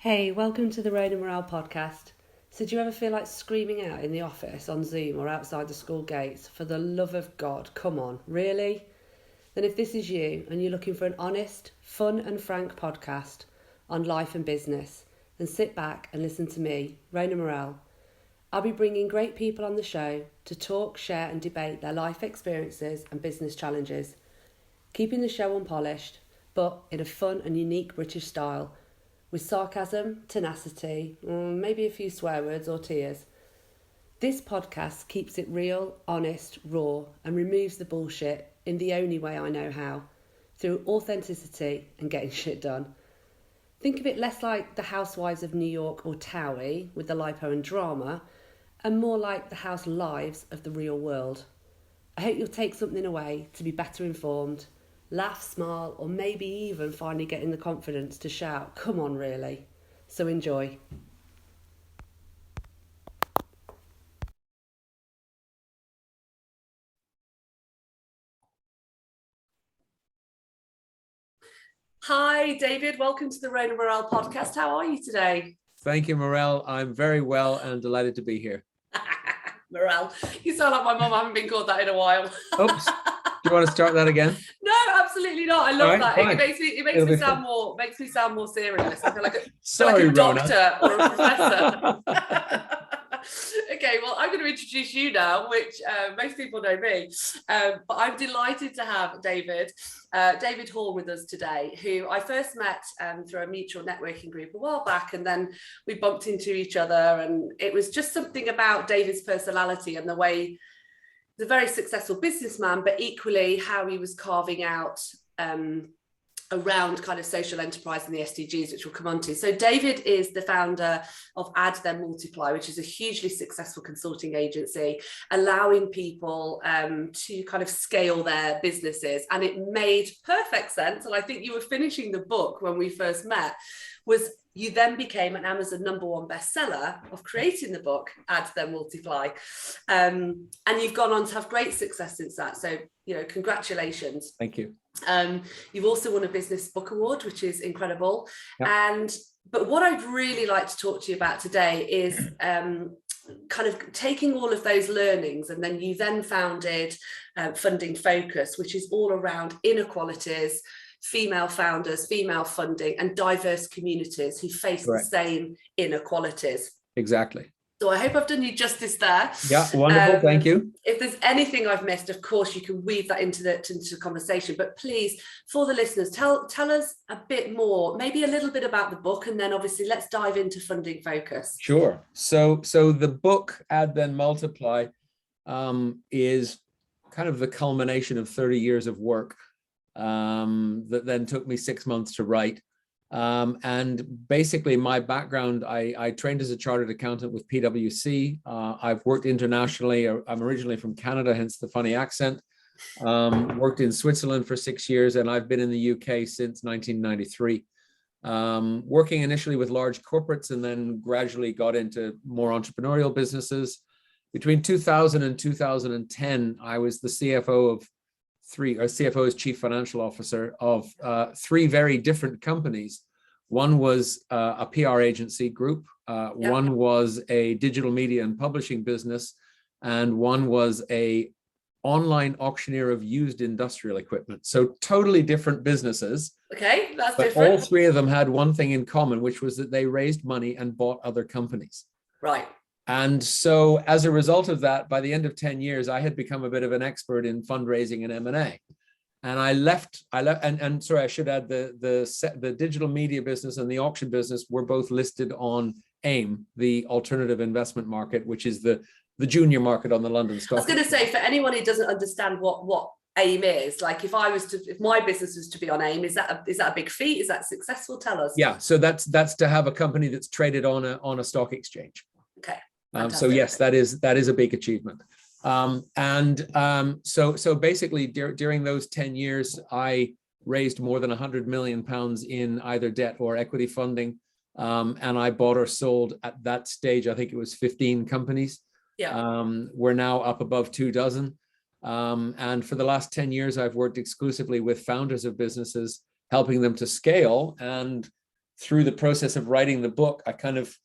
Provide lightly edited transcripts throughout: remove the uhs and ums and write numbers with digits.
Hey, welcome to the Rain and Morale podcast. So do you ever feel like screaming out in the office, on Zoom or outside the school gates, for the love of God, come on, really? Then if this is you and you're looking for an honest, fun and frank podcast on life and business, then sit back and listen to me, Rain and Morale. I'll be bringing great people on the show to talk, share and debate their life experiences and business challenges, keeping the show unpolished, but in a fun and unique British style, with sarcasm, tenacity, maybe a few swear words or tears. This podcast keeps it real, honest, raw, and removes the bullshit in the only way I know how, through authenticity and getting shit done. Think of it less like the Housewives of New York or Towie with the lipo and drama, and more like the house lives of the real world. I hope you'll take something away to be better informed, laugh, smile, or maybe even finally getting the confidence to shout, come on, really. So enjoy. Hi, David. Welcome to the Rain and Morale podcast. How are you today? Thank you, Morel. I'm very well and delighted to be here. Morale. You sound like my mum. I haven't been called that in a while. Oops. Do you want to start that again? No, absolutely not. I love that. Fine. It makes me sound more serious. I feel like Sorry, a doctor Rona. or a professor. Okay, well, I'm going to introduce you now, which most people know me, but I'm delighted to have David Horne with us today, who I first met through a mutual networking group a while back, and then we bumped into each other, and it was just something about David's personality and the way he's a very successful businessman, but equally how he was carving out around kind of social enterprise and the SDGs, which we'll come on to. So David is the founder of Add Then Multiply, which is a hugely successful consulting agency, allowing people to kind of scale their businesses. And it made perfect sense. And I think you were finishing the book when we first met, was you then became an Amazon #1 bestseller of creating the book, Add Then Multiply. And you've gone on to have great success since that. So, congratulations. Thank you. You've also won a Business Book Award, which is incredible. Yep. But what I'd really like to talk to you about today is kind of taking all of those learnings, and then you then founded Funding Focus, which is all around inequalities, female founders, female funding, and diverse communities who face Correct. the same inequalities. Exactly. So I hope I've done you justice there. Yeah, wonderful. Thank you. If there's anything I've missed, of course, you can weave that into the conversation. But please, for the listeners, tell us a bit more, maybe a little bit about the book, and then obviously let's dive into Funding Focus. Sure. So the book, Add Then Multiply, is kind of the culmination of 30 years of work that then took me 6 months to write. And basically my background, I trained as a chartered accountant with PwC. I've worked internationally. I'm originally from Canada, hence the funny accent. Worked in Switzerland for 6 years, and I've been in the UK since 1993. Working initially with large corporates, and then gradually got into more entrepreneurial businesses. Between 2000 and 2010, I was the CFO as Chief Financial Officer of 3 very different companies. One was a PR agency group, one was a digital media and publishing business, and one was a online auctioneer of used industrial equipment. So totally different businesses. Okay, that's but different. All 3 of them had one thing in common, which was that they raised money and bought other companies. Right. And so as a result of that, by the end of 10 years, I had become a bit of an expert in fundraising and M&A. And I left, and sorry, I should add the digital media business and the auction business were both listed on AIM, the alternative investment market, which is the junior market on the London Stock Exchange. I was going to say, for anyone who doesn't understand what AIM is, like if my business was to be on AIM, is that a big feat? Is that successful? Tell us. Yeah, so that's to have a company that's traded on a stock exchange. Okay. So yes, that is a big achievement. So basically during those 10 years, I raised more than £100 million in either debt or equity funding. And I bought or sold at that stage, I think it was 15 companies. Yeah. We're now up above 24. And for the last 10 years, I've worked exclusively with founders of businesses, helping them to scale. And through the process of writing the book, I kind of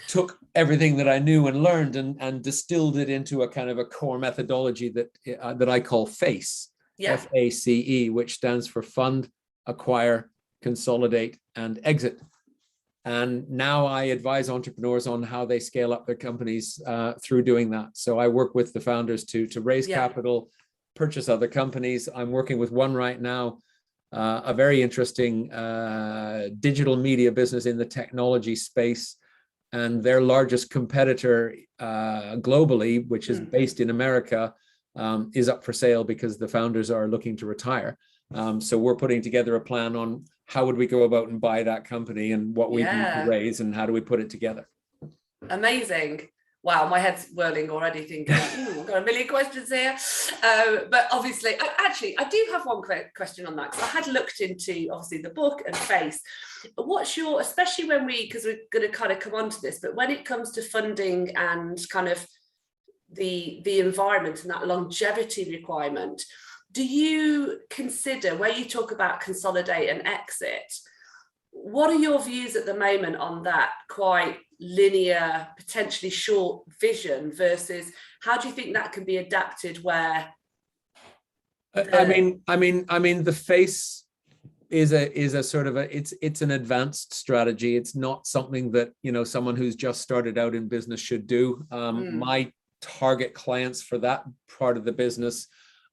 took everything that I knew and learned and distilled it into a kind of a core methodology that I call FACE, FACE, which stands for Fund, Acquire, Consolidate, and Exit. And now I advise entrepreneurs on how they scale up their companies through doing that. So I work with the founders to raise capital, purchase other companies. I'm working with one right now, a very interesting digital media business in the technology space. And their largest competitor globally, which is based in America, is up for sale because the founders are looking to retire. So we're putting together a plan on how would we go about and buy that company and what we need to raise and how do we put it together. Amazing. Wow, my head's whirling already thinking, I've got a million questions here. But obviously, I do have one question on that, because I had looked into, obviously, the book and FACE. What's your, especially when because we're going to kind of come on to this, but when it comes to funding and kind of the environment and that longevity requirement, do you consider, where you talk about consolidate and exit, what are your views at the moment on that quite linear, potentially short vision versus how do you think that can be adapted where I mean the FACE is a sort of it's an advanced strategy. It's not something that, you know, someone who's just started out in business should do. My target clients for that part of the business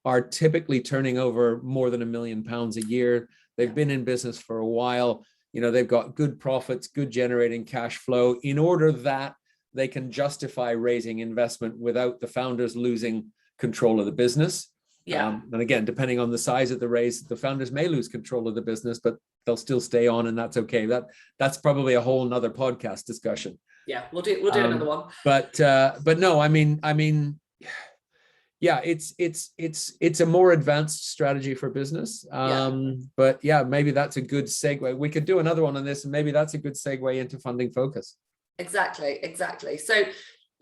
are typically turning over more than £1 million a year. They've been in business for a while. You know, they've got good profits, good generating cash flow, in order that they can justify raising investment without the founders losing control of the business. And again, depending on the size of the raise, the founders may lose control of the business, but they'll still stay on, and that's okay. That's probably a whole nother podcast discussion. Yeah, we'll do another one. But no, I mean, yeah, it's a more advanced strategy for business. But yeah, maybe that's a good segue. We could do another one on this, and maybe that's a good segue into funding focus. Exactly. So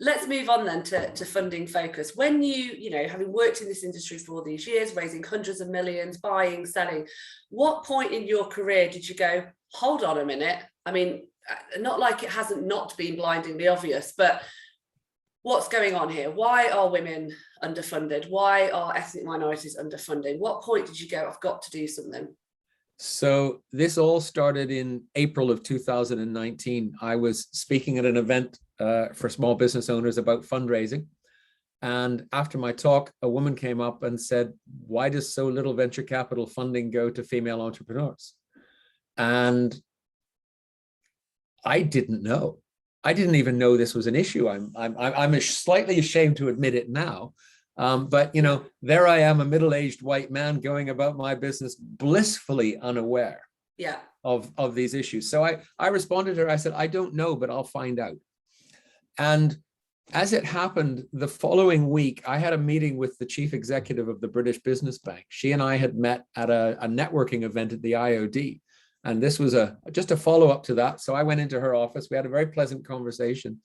let's move on then to funding focus. When you know, having worked in this industry for all these years, raising hundreds of millions, buying, selling, what point in your career did you go, hold on a minute? I mean, not like it hasn't not been blindingly obvious, but what's going on here? Why are women underfunded? Why are ethnic minorities underfunded? What point did you go, I've got to do something? So this all started in April of 2019. I was speaking at an event for small business owners about fundraising. And after my talk, a woman came up and said, why does so little venture capital funding go to female entrepreneurs? And I didn't know. I didn't even know this was an issue. I'm slightly ashamed to admit it now. But, you know, there I am, a middle-aged white man going about my business blissfully unaware of these issues. So I responded to her. I said, I don't know, but I'll find out. And as it happened, the following week, I had a meeting with the chief executive of the British Business Bank. She and I had met at a networking event at the IOD. And this was just a follow-up to that. So I went into her office. We had a very pleasant conversation.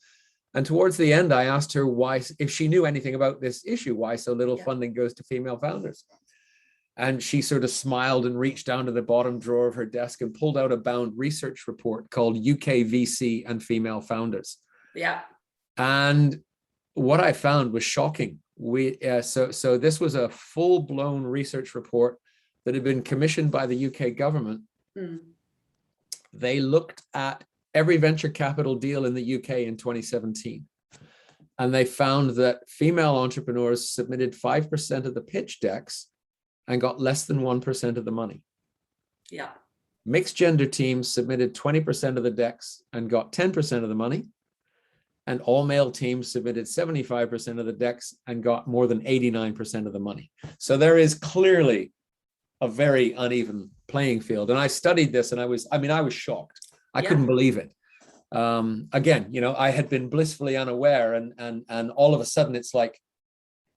And towards the end, I asked her why, if she knew anything about this issue, why so little funding goes to female founders. And she sort of smiled and reached down to the bottom drawer of her desk and pulled out a bound research report called UK VC and Female Founders. Yeah. And what I found was shocking. So this was a full-blown research report that had been commissioned by the UK government. They looked at every venture capital deal in the UK in 2017. And they found that female entrepreneurs submitted 5% of the pitch decks and got less than 1% of the money. Yeah. Mixed gender teams submitted 20% of the decks and got 10% of the money. And all male teams submitted 75% of the decks and got more than 89% of the money. So there is clearly a very uneven playing field. And I studied this and I was shocked. I couldn't believe it. Again, you know, I had been blissfully unaware and all of a sudden it's like,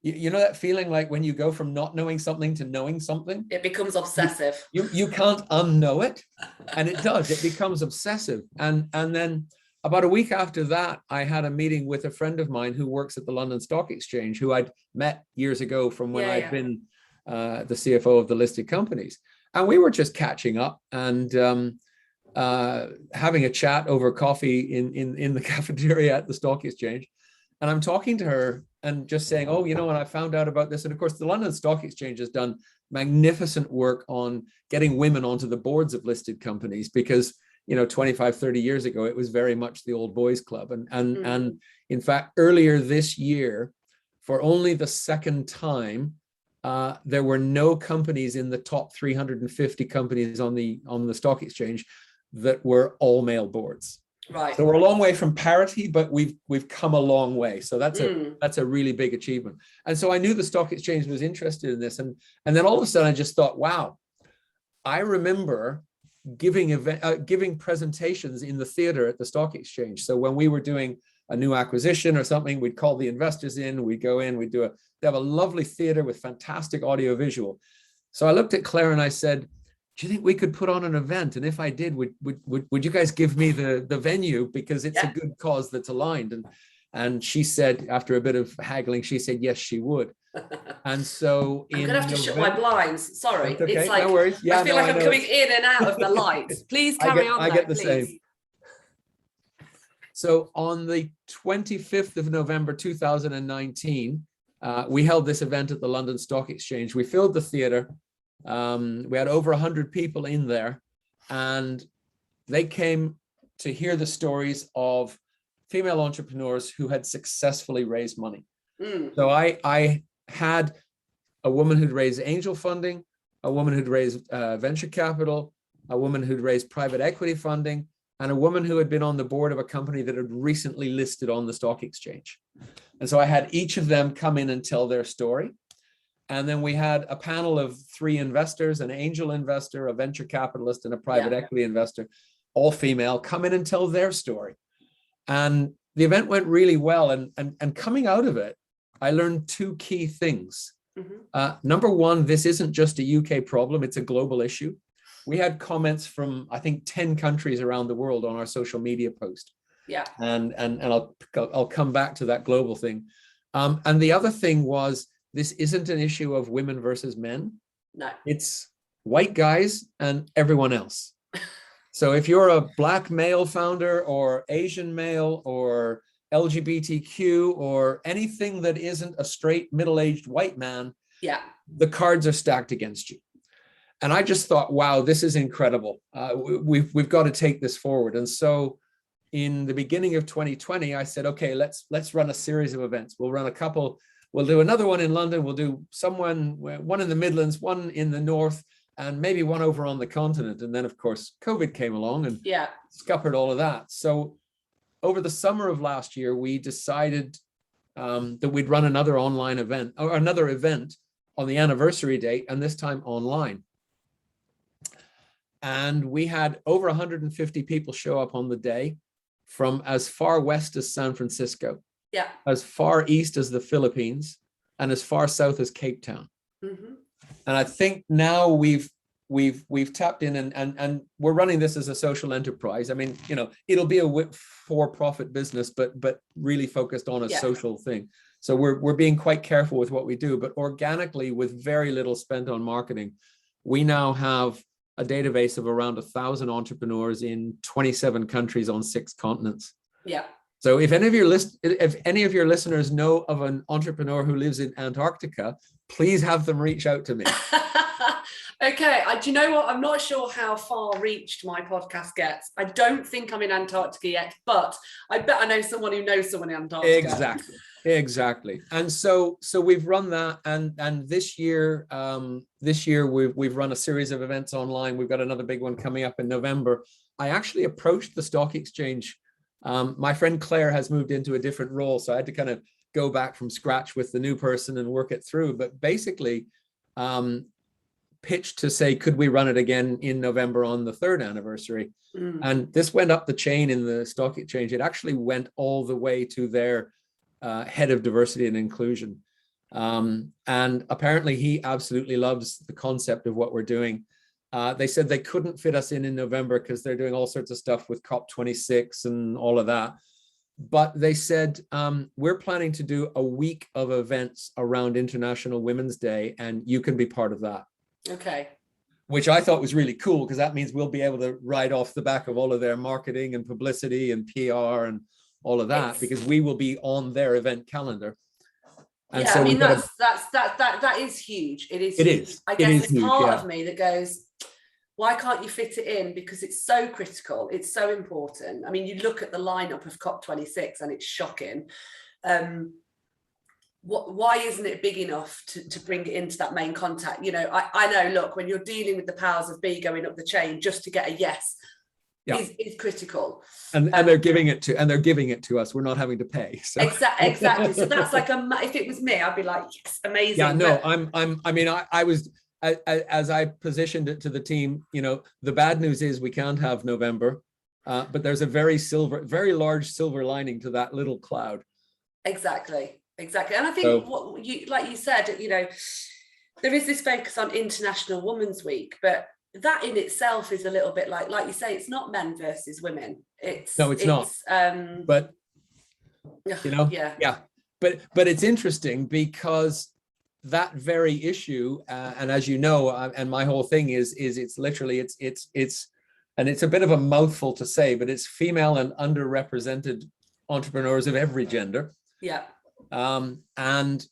you know that feeling like when you go from not knowing something to knowing something? It becomes obsessive. You can't unknow it. And it does, it becomes obsessive. And then about a week after that, I had a meeting with a friend of mine who works at the London Stock Exchange, who I'd met years ago from when I'd been the CFO of the listed companies. And we were just catching up. And having a chat over coffee in the cafeteria at the stock exchange. And I'm talking to her and just saying, oh, you know, and I found out about this. And of course, the London Stock Exchange has done magnificent work on getting women onto the boards of listed companies because, you know, 25, 30 years ago, it was very much the old boys club. And in fact, earlier this year, for only the second time, there were no companies in the top 350 companies on the stock exchange that were all male boards. Right. So we're a long way from parity, but we've come a long way. So that's a really big achievement. And so I knew the stock exchange was interested in this, and then all of a sudden I just thought, wow, I remember giving presentations in the theater at the stock exchange. So when we were doing a new acquisition or something, we'd call the investors in, we'd go in, they have a lovely theater with fantastic audio visual. So I looked at Claire and I said, do you think we could put on an event? And if I did, would you guys give me the venue, because it's a good cause that's aligned? And she said, after a bit of haggling, she said, yes, she would. And so I'm gonna have to shut my blinds. Sorry. Okay, it's like, no worries. Yeah, I feel like I'm coming in and out of the lights. Please carry on. I get the same. So on the 25th of November, 2019, we held this event at the London Stock Exchange. We filled the theater. We had over 100 people in there, and they came to hear the stories of female entrepreneurs who had successfully raised money. So I had a woman who'd raised angel funding, a woman who'd raised venture capital, a woman who'd raised private equity funding, and a woman who had been on the board of a company that had recently listed on the stock exchange. And so I had each of them come in and tell their story. And then we had a panel of 3 investors, an angel investor, a venture capitalist, and a private equity investor, all female, come in and tell their story. And the event went really well. And coming out of it, I learned 2 key things. Number one, this isn't just a UK problem, it's a global issue. We had comments from, I think, 10 countries around the world on our social media post. Yeah. And I'll come back to that global thing. And the other thing was, this isn't an issue of women versus men. No. It's white guys and everyone else. So if you're a Black male founder or Asian male or LGBTQ or anything that isn't a straight middle-aged white man, the cards are stacked against you. And I just thought, wow, this is incredible. We've got to take this forward. And so in the beginning of 2020, I said, okay, let's run a series of events. We'll run a couple. We'll do another one in London. We'll do one in the Midlands, one in the North, and maybe one over on the continent. And then, of course, COVID came along and scuppered all of that. So over the summer of last year, we decided that we'd run another online event, or another event on the anniversary date, and this time online. And we had over 150 people show up on the day from as far west as San Francisco. Yeah. As far east as the Philippines, and as far south as Cape Town. And I think now we've tapped in and we're running this as a social enterprise. I mean, you know, it'll be a for-profit business, but really focused on a social thing. So we're being quite careful with what we do, but organically, with very little spent on marketing, we now have a database of around 1,000 entrepreneurs in 27 countries on 6 continents. Yeah. So if any of your listeners know of an entrepreneur who lives in Antarctica, please have them reach out to me. Okay, do you know what? I'm not sure how far reached my podcast gets. I don't think I'm in Antarctica yet, but I bet I know someone who knows someone in Antarctica. Exactly. And so we've run that, and this year we've run a series of events online. We've got another big one coming up in November. I actually approached the stock exchange. My friend Claire has moved into a different role, so I had to kind of go back from scratch with the new person and work it through. But basically, pitched to say, could we run it again in November on the 3rd anniversary? And this went up the chain in the stock exchange. It actually went all the way to their head of diversity and inclusion. And apparently he absolutely loves the concept of what we're doing. They said they couldn't fit us in November because they're doing all sorts of stuff with COP26 and all of that. But they said, we're planning to do a week of events around International Women's Day, and you can be part of that. Okay. which I thought was really cool, because that means we'll be able to ride off the back of all of their marketing and publicity and PR and all of that, because we will be on their event calendar. And yeah, so I mean, that is huge. It is huge. I guess there's part of me that goes, why can't you fit it in? Because it's so critical. It's so important. I mean, you look at the lineup of COP26 and it's shocking. Why isn't it big enough to bring it into that main contact? You know, I know, look, when you're dealing with the powers of B going up the chain just to get a yes is critical. And they're giving it to us. We're not having to pay. So. Exactly. So that's like if it was me, I'd be like, yes, amazing. Yeah, no, I was, as I positioned it to the team, you know, the bad news is we can't have November, but there's a very large silver lining to that little cloud. Exactly. And I think like you said, you know, there is this focus on International Women's Week, but that in itself is a little bit like you say, it's not men versus women. It's not. But you know, But it's interesting because that very issue, and as you know, and my whole thing is it's literally it's and it's a bit of a mouthful to say, but it's female and underrepresented entrepreneurs of every gender. Yeah. And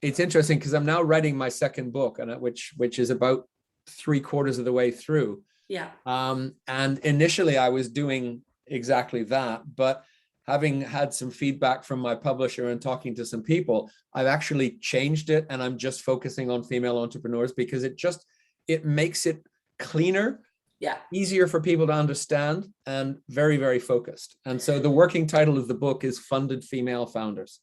it's interesting because I'm now writing my second book, and which is about 3/4 of the way through. Yeah. And initially I was doing exactly that, but having had some feedback from my publisher and talking to some people, I've actually changed it, and I'm just focusing on female entrepreneurs because it makes it cleaner, easier for people to understand, and very, very focused. And so the working title of the book is Funded Female Founders.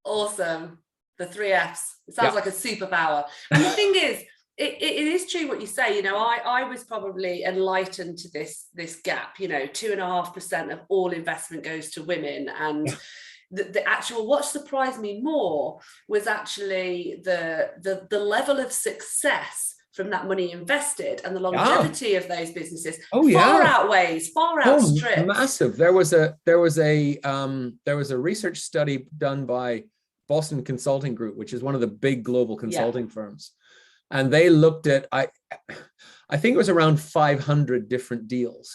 Awesome. The 3 Fs. It sounds like a superpower. And the thing is, it is true what you say. You know, I was probably enlightened to this gap. You know, 2.5% of all investment goes to women, and the actual, what surprised me more was actually the level of success from that money invested and the longevity of those businesses far outstrips. Massive. There was a research study done by Boston Consulting Group, which is one of the big global consulting firms. And they looked at, I think it was around 500 different deals,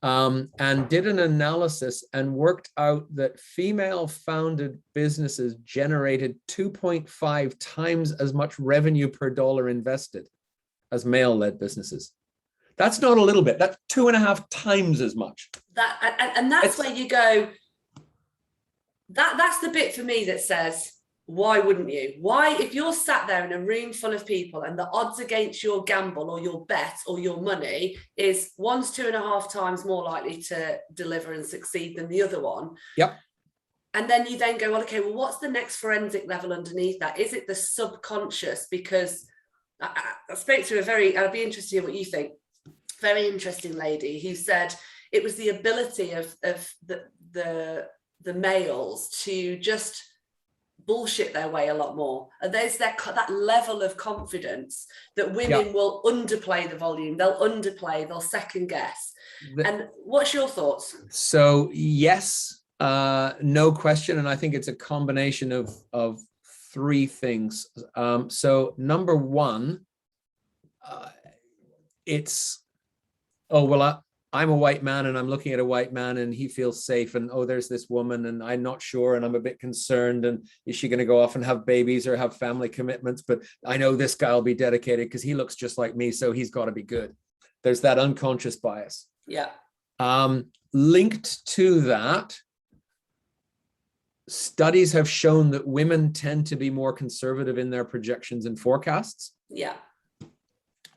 and did an analysis and worked out that female founded businesses generated 2.5 times as much revenue per dollar invested as male-led businesses. That's not a little bit, that's 2.5 times as much. That's where you go, that's the bit for me that says, why wouldn't you? Why, if you're sat there in a room full of people and the odds against your gamble or your bet or your money is one's 2.5 times more likely to deliver and succeed than the other one. Yep. And then you then go, well, okay, well, what's the next forensic level underneath that? Is it the subconscious? Because I spoke to I'd be interested in what you think, very interesting lady who said it was the ability of the males to just bullshit their way a lot more, and there's that level of confidence that women will underplay the volume, they'll second guess. And what's your thoughts? So yes, no question, and I think it's a combination of 3 things. So number one, it's I'm a white man and I'm looking at a white man and he feels safe, and there's this woman and I'm not sure and I'm a bit concerned, and is she going to go off and have babies or have family commitments, but I know this guy will be dedicated because he looks just like me, so he's got to be good. There's that unconscious bias. Yeah. Linked to that, studies have shown that women tend to be more conservative in their projections and forecasts. Yeah.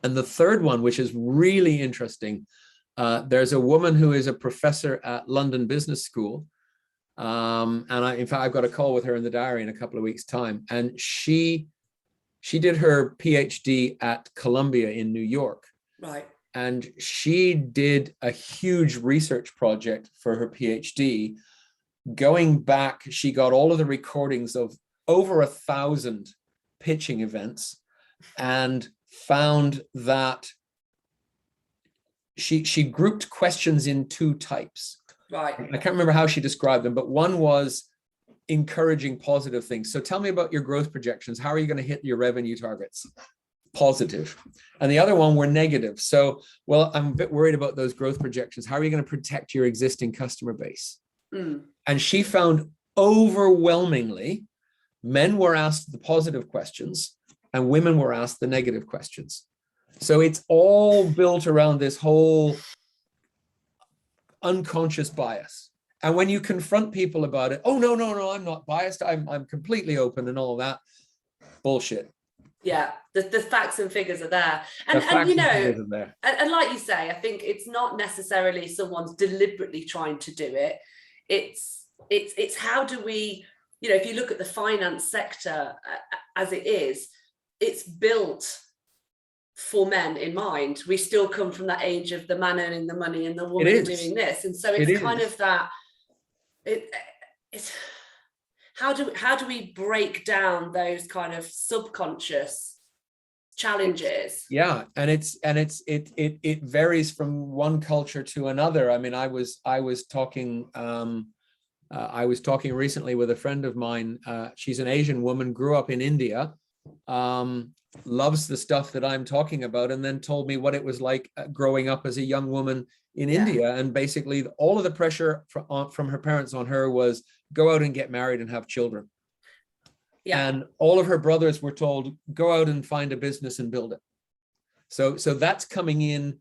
And the third one, which is really interesting, there's a woman who is a professor at London Business School. And in fact, I've got a call with her in the diary in a couple of weeks' time. And she did her PhD at Columbia in New York. Right. And she did a huge research project for her PhD. Going back, she got all of the recordings of over 1,000 pitching events and found that she grouped questions in 2 types. Right. I can't remember how she described them, but one was encouraging positive things. So tell me about your growth projections. How are you going to hit your revenue targets? positive, and the other one were negative. So, well, I'm a bit worried about those growth projections. How are you going to protect your existing customer base? And she found overwhelmingly men were asked the positive questions and women were asked the negative questions. So it's all built around this whole unconscious bias. And when you confront people about it, oh, no, I'm not biased. I'm completely open and all that bullshit. Yeah, the facts and figures are there. And you know, and like you say, I think it's not necessarily someone's deliberately trying to do it. It's how do we, you know, if you look at the finance sector as it is, it's built for men in mind. We still come from that age of the man earning the money and the woman doing this. And so it's kind of that, it's how do we break down those kind of subconscious challenges? Yeah, and it varies from one culture to another. I mean, I was talking recently with a friend of mine. She's an Asian woman, grew up in India, loves the stuff that I'm talking about, and then told me what it was like growing up as a young woman in India. And basically all of the pressure from her parents on her was go out and get married and have children. Yeah. And all of her brothers were told, go out and find a business and build it. So that's coming in,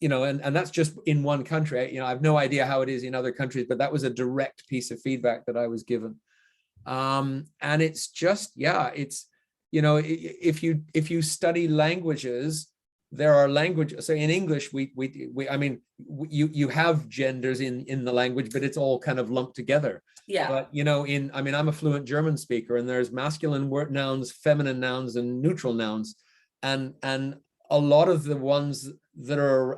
you know, and that's just in one country. You know, I have no idea how it is in other countries, but that was a direct piece of feedback that I was given. And it's just, yeah, it's, you know, if you study languages, there are languages. So in English, I mean, you have genders in the language, but it's all kind of lumped together. Yeah. But you know, I'm a fluent German speaker, and there's masculine nouns, feminine nouns, and neutral nouns, and a lot of the ones that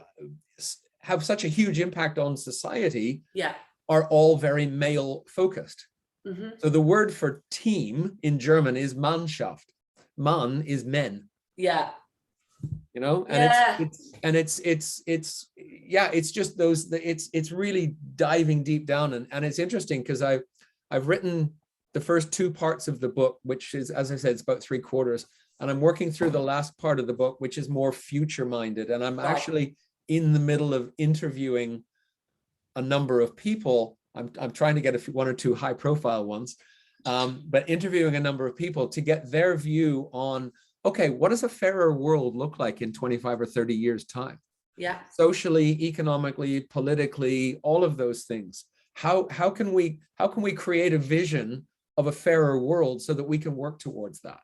have such a huge impact on society, are all very male focused. Mm-hmm. So the word for team in German is Mannschaft. Mann is men. Yeah. You know, and it's just those, it's really diving deep down, and it's interesting because I've written the first two parts of the book, which is, as I said, it's about 3/4, and I'm working through the last part of the book, which is more future minded, and I'm actually in the middle of interviewing a number of people. I'm trying to get one or two high profile ones, but interviewing a number of people to get their view on, okay, what does a fairer world look like in 25 or 30 years time? Yeah. Socially, economically, politically, all of those things. How can we create a vision of a fairer world so that we can work towards that?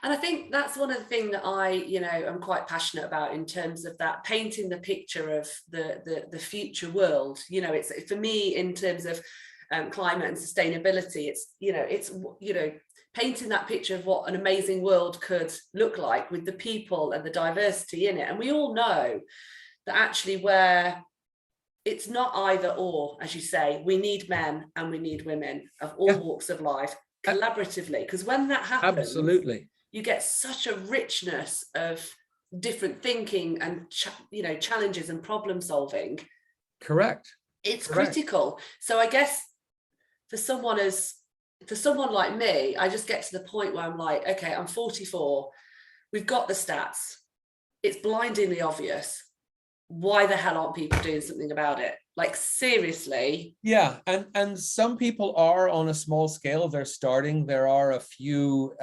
And I think that's one of the things that I'm quite passionate about in terms of that, painting the picture of the future world. You know, it's for me in terms of climate and sustainability. It's painting that picture of what an amazing world could look like with the people and the diversity in it. And we all know that actually where it's not either or, as you say, we need men and we need women of all walks of life collaboratively, because when that happens, absolutely, you get such a richness of different thinking and challenges and problem solving. Correct. It's critical. So I guess for someone like me, I just get to the point where I'm like, okay, I'm 44. We've got the stats. It's blindingly obvious. Why the hell aren't people doing something about it? Like, seriously. Yeah, and some people are on a small scale. They're starting. There are a few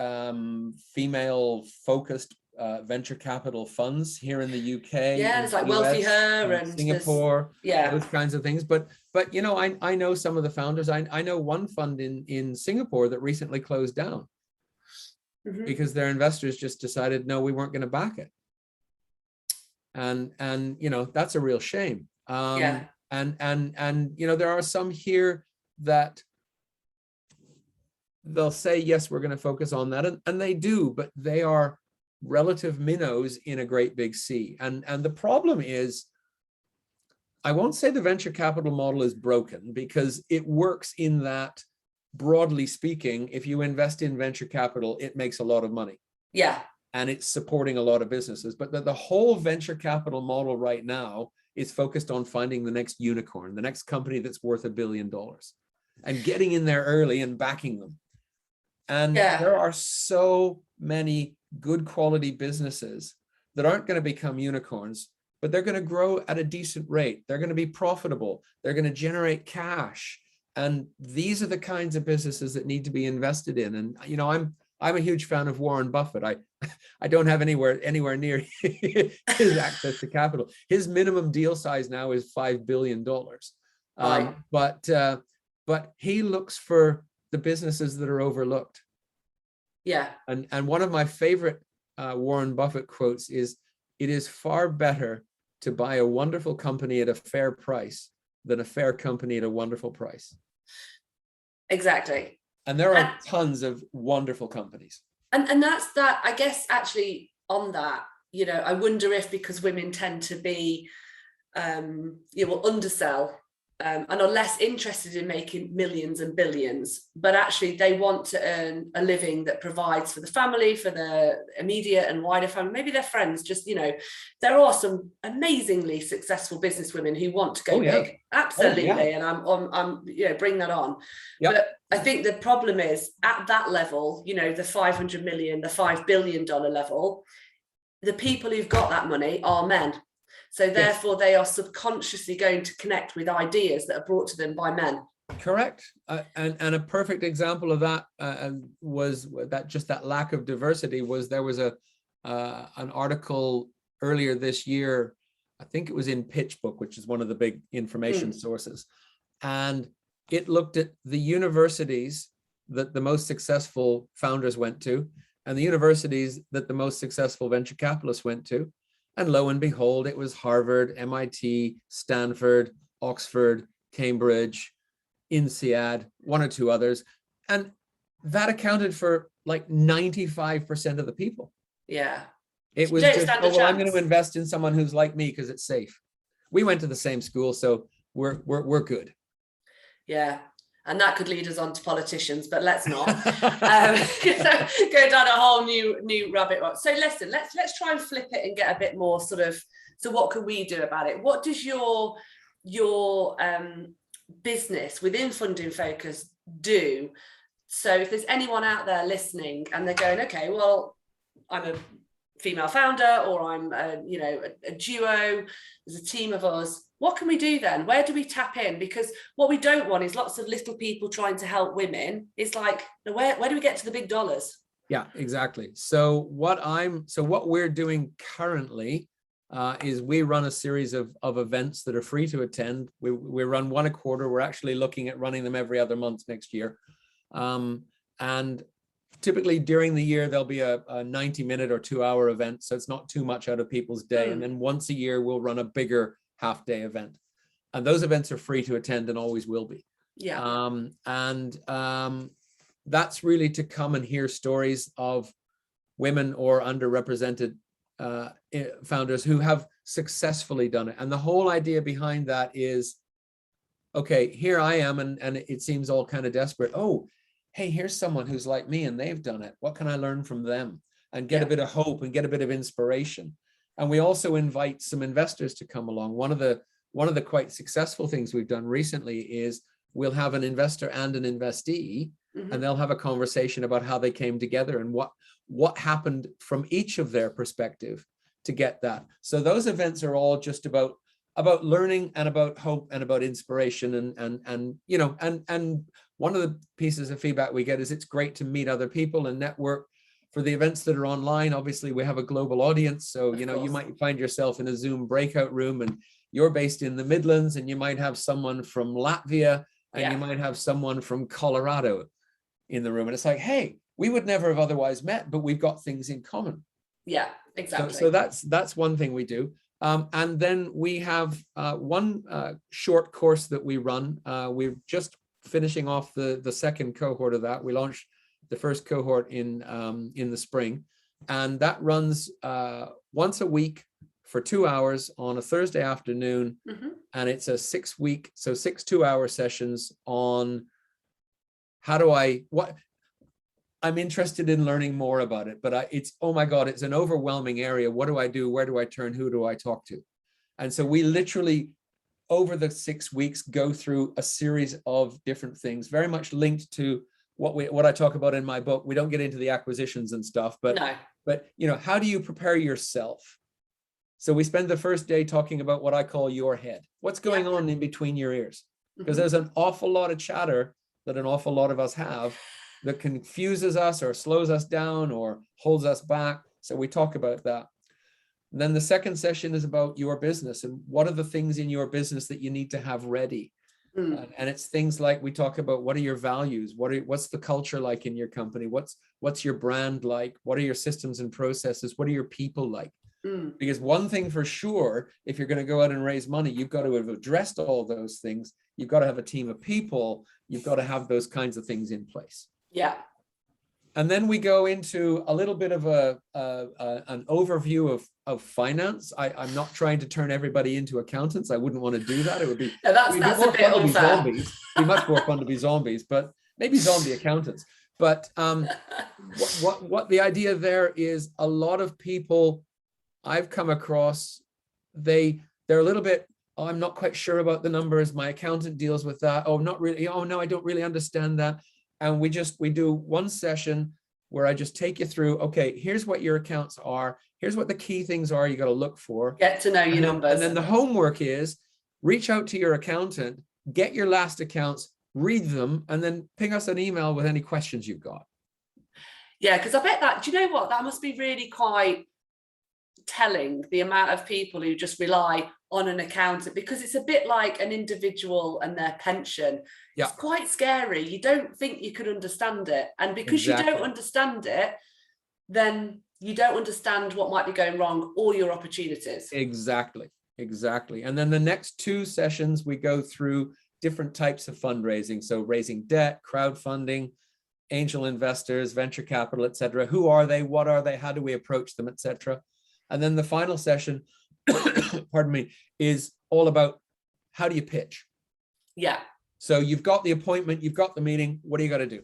female-focused venture capital funds here in the UK. Yeah, it's like Wealthy Her and Singapore. Yeah, those kinds of things. But you know, I know some of the founders. I know one fund in Singapore that recently closed down because their investors just decided, no, we weren't going to back it. And you know, that's a real shame. And you know, there are some here that they'll say, yes, we're going to focus on that, and they do, but they are relative minnows in a great big sea. And the problem is, I won't say the venture capital model is broken, because it works in that, broadly speaking, if you invest in venture capital, it makes a lot of money. Yeah. And it's supporting a lot of businesses. But the whole venture capital model right now is focused on finding the next unicorn, the next company that's worth $1 billion, and getting in there early and backing them. And there are so many good quality businesses that aren't going to become unicorns, but they're going to grow at a decent rate. They're going to be profitable. They're going to generate cash. And these are the kinds of businesses that need to be invested in. And, you know, I'm a huge fan of Warren Buffett. I don't have anywhere near his access to capital. His minimum deal size now is $5 billion. Right. But he looks for the businesses that are overlooked. Yeah. And one of my favorite Warren Buffett quotes is, "It is far better to buy a wonderful company at a fair price than a fair company at a wonderful price." Exactly. And there are tons of wonderful companies. And that's that, I guess, actually on that, you know, I wonder if because women tend to be, undersell and are less interested in making millions and billions, but actually they want to earn a living that provides for the family, for the immediate and wider family, maybe their friends. Just, you know, there are some amazingly successful business women who want to go big. Absolutely. And I'm bring that on. Yep. But I think the problem is at that level, you know, the 500 million, the $5 billion level, the people who've got that money are men. So therefore, they are subconsciously going to connect with ideas that are brought to them by men. Correct. And a perfect example of that was that lack of diversity was there was an article earlier this year, I think it was in PitchBook, which is one of the big information sources. And it looked at the universities that the most successful founders went to and the universities that the most successful venture capitalists went to. And lo and behold, it was Harvard, MIT, Stanford, Oxford, Cambridge, INSEAD, one or two others. And that accounted for like 95% of the people. Yeah. It was just, I'm going to invest in someone who's like me because it's safe. We went to the same school, so we're good. Yeah. And that could lead us on to politicians, but let's not go down a whole new rabbit hole. So listen, let's try and flip it and get a bit more sort of, so what can we do about it? What does your business within Funding Focus do? So if there's anyone out there listening and they're going, okay, well, I'm a female founder, or I'm a duo, there's a team of us. What can we do then? Where do we tap in? Because what we don't want is lots of little people trying to help women. It's like, where do we get to the big dollars? Yeah, exactly. So what we're doing currently is we run a series of events that are free to attend. We run one a quarter. We're actually looking at running them every other month next year. And typically during the year, there'll be a 90-minute or 2-hour event. So it's not too much out of people's day. And then once a year, we'll run a bigger half-day event. And those events are free to attend and always will be. Yeah. That's really to come and hear stories of women or underrepresented founders who have successfully done it. And the whole idea behind that is, okay, here I am, and it seems all kind of desperate. Oh, hey, here's someone who's like me and they've done it. What can I learn from them? And get a bit of hope and get a bit of inspiration. And we also invite some investors to come along. One of the quite successful things we've done recently is we'll have an investor and an investee, and they'll have a conversation about how they came together and what happened from each of their perspective to get that. So those events are all just about learning and about hope and about inspiration. And one of the pieces of feedback we get is it's great to meet other people and network. For the events that are online, obviously we have a global audience. So, you might find yourself in a Zoom breakout room and you're based in the Midlands, and you might have someone from Latvia and you might have someone from Colorado in the room. And it's like, hey, we would never have otherwise met, but we've got things in common. Yeah, exactly. So that's one thing we do. And then we have one short course that we run. We're just finishing off the second cohort of that. We launched the first cohort in the spring, and that runs once a week for 2 hours on a Thursday afternoon. And it's a 6-week, so 6 2-hour sessions on I'm interested in learning more about it, but it's, oh my God, it's an overwhelming area. What do I do? Where do I turn? Who do I talk to? And so we literally, over the 6 weeks, go through a series of different things, very much linked to what I talk about in my book. We don't get into the acquisitions and stuff, but how do you prepare yourself? So we spend the first day talking about what I call your head. What's going on in between your ears? Because there's an awful lot of chatter that an awful lot of us have that confuses us or slows us down or holds us back. So we talk about that. And then the second session is about your business and what are the things in your business that you need to have ready. And it's things like we talk about what are your values, what's the culture like in your company, what's your brand like, what are your systems and processes, what are your people like? Because one thing for sure, if you're going to go out and raise money, you've got to have addressed all those things. You've got to have a team of people. You've got to have those kinds of things in place. Yeah. And then we go into a little bit of an overview of finance. I'm not trying to turn everybody into accountants. I wouldn't want to do that. It would be, that's a bit unfair. Zombies. It'd be much more fun to be zombies, but maybe zombie accountants. But what the idea there is, a lot of people I've come across, they're a little bit, oh, I'm not quite sure about the numbers. My accountant deals with that. Oh, not really. Oh, no, I don't really understand that. And we do one session where I just take you through, okay, here's what your accounts are. Here's what the key things are you got to look for. Get to know your numbers. And then the homework is reach out to your accountant, get your last accounts, read them, and then ping us an email with any questions you've got. Yeah, because I bet that, do you know what? That must be really quite telling, the amount of people who just rely on an accountant, because it's a bit like an individual and their pension. It's quite scary. You don't think you could understand it. And because you don't understand it, then you don't understand what might be going wrong or your opportunities. Exactly. And then the next two sessions, we go through different types of fundraising. So raising debt, crowdfunding, angel investors, venture capital, etc. Who are they? What are they? How do we approach them, etc. And then the final session, pardon me, is all about how do you pitch? Yeah. So you've got the appointment, you've got the meeting, what do you got to do?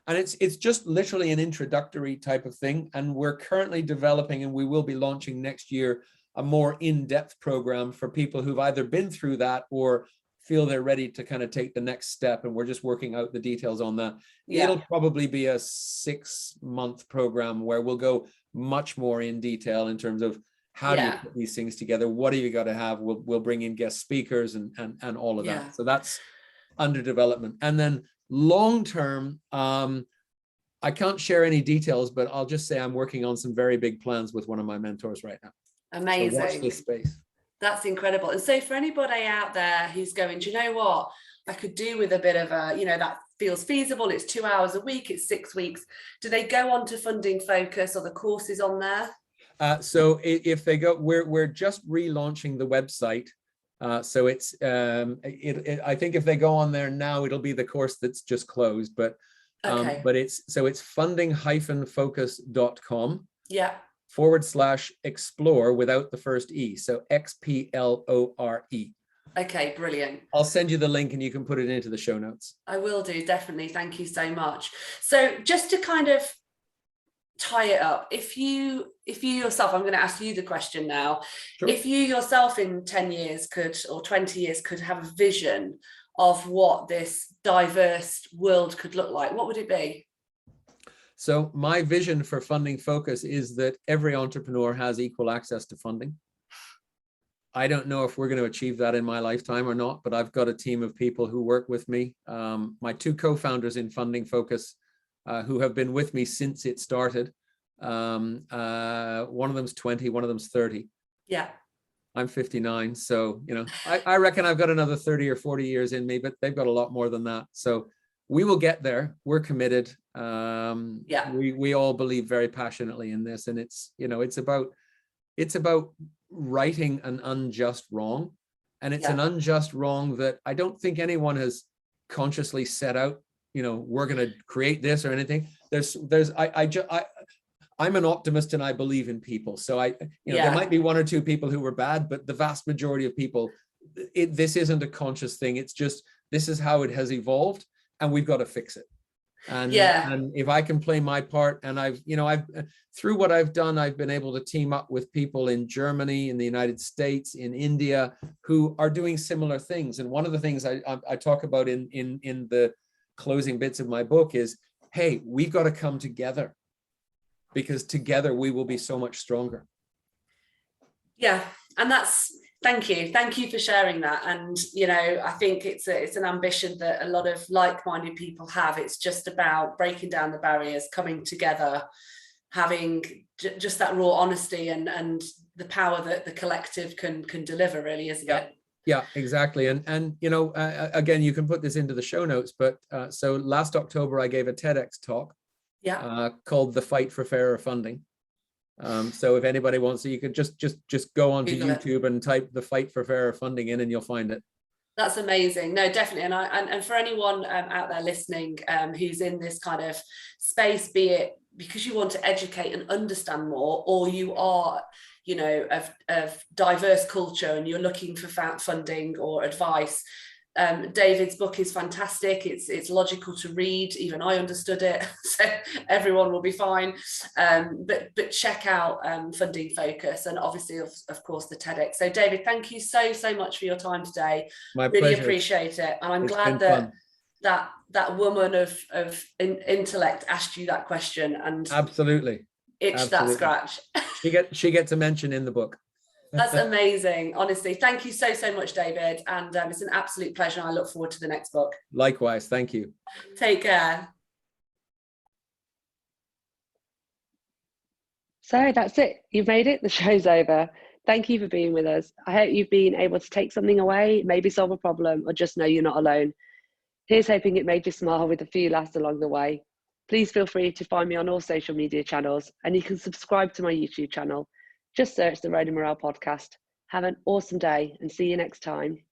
And it's just literally an introductory type of thing. And we're currently developing, and we will be launching next year, a more in-depth program for people who've either been through that or feel they're ready to kind of take the next step. And we're just working out the details on that. Yeah. It'll probably be a 6-month program where we'll go much more in detail in terms of how do you put these things together? What do you got to have? We'll bring in guest speakers and all of that. So that's under development. And then long-term, I can't share any details, but I'll just say I'm working on some very big plans with one of my mentors right now. Amazing. So watch this space. That's incredible. And so for anybody out there who's going, do you know what? I could do with a bit of a, that feels feasible. It's 2 hours a week. It's 6 weeks. Do they go on to Funding Focus or the courses on there? So if they go, we're just relaunching the website. So it's, I think if they go on there now, it'll be the course that's just closed, but it's funding-focus.com. Yeah. /explore without the first E. So XPLORE. Okay, brilliant. I'll send you the link and you can put it into the show notes. I will do, definitely. Thank you so much. So just to kind of tie it up, if you yourself, I'm going to ask you the question now. Sure. If you yourself in 10 years or 20 years could have a vision of what this diverse world could look like, what would it be? So my vision for Funding Focus is that every entrepreneur has equal access to funding. I don't know if we're going to achieve that in my lifetime or not, but I've got a team of people who work with me. My two co-founders in Funding Focus, who have been with me since it started. One of them's 20, one of them's 30. Yeah. I'm 59. So, I reckon I've got another 30 or 40 years in me, but they've got a lot more than that. So we will get there. We're committed. We all believe very passionately in this. And it's about righting an unjust wrong. And it's an unjust wrong that I don't think anyone has consciously set out, we're going to create this or anything. I'm an optimist and I believe in people. So there might be one or two people who were bad, but the vast majority of people, this isn't a conscious thing. It's just, this is how it has evolved and we've got to fix it. And if I can play my part, and I've through what I've done, I've been able to team up with people in Germany, in the United States, in India, who are doing similar things. And one of the things I talk about in closing bits of my book is, hey, we've got to come together, because together we will be so much stronger. Yeah, and thank you for sharing that. And I think it's an ambition that a lot of like-minded people have. It's just about breaking down the barriers, coming together, having just that raw honesty and the power that the collective can deliver, really, isn't it? Yeah, exactly. And again, you can put this into the show notes, but so last October I gave a TEDx talk called "The Fight for Fairer Funding." So if anybody wants to, you could just go onto YouTube and type "The Fight for Fairer Funding" in, and you'll find it. That's amazing. No, definitely. And for anyone out there listening who's in this kind of space, be it because you want to educate and understand more, or you are of diverse culture and you're looking for funding or advice, David's book is fantastic. It's logical to read. Even I understood it, so everyone will be fine. But check out Funding Focus, and obviously, of course, the TEDx. So, David, thank you so much for your time today. My really pleasure. Appreciate it, and I'm glad that woman of intellect asked you that question, and absolutely itched that scratch. She gets a mention in the book. That's amazing. Honestly, thank you so much, David. And it's an absolute pleasure. I look forward to the next book. Likewise. Thank you. Take care. So that's it. You've made it. The show's over. Thank you for being with us. I hope you've been able to take something away, maybe solve a problem, or just know you're not alone. Here's hoping it made you smile with a few laughs along the way. Please feel free to find me on all social media channels, and you can subscribe to my YouTube channel. Just search the Road and Morale podcast. Have an awesome day and see you next time.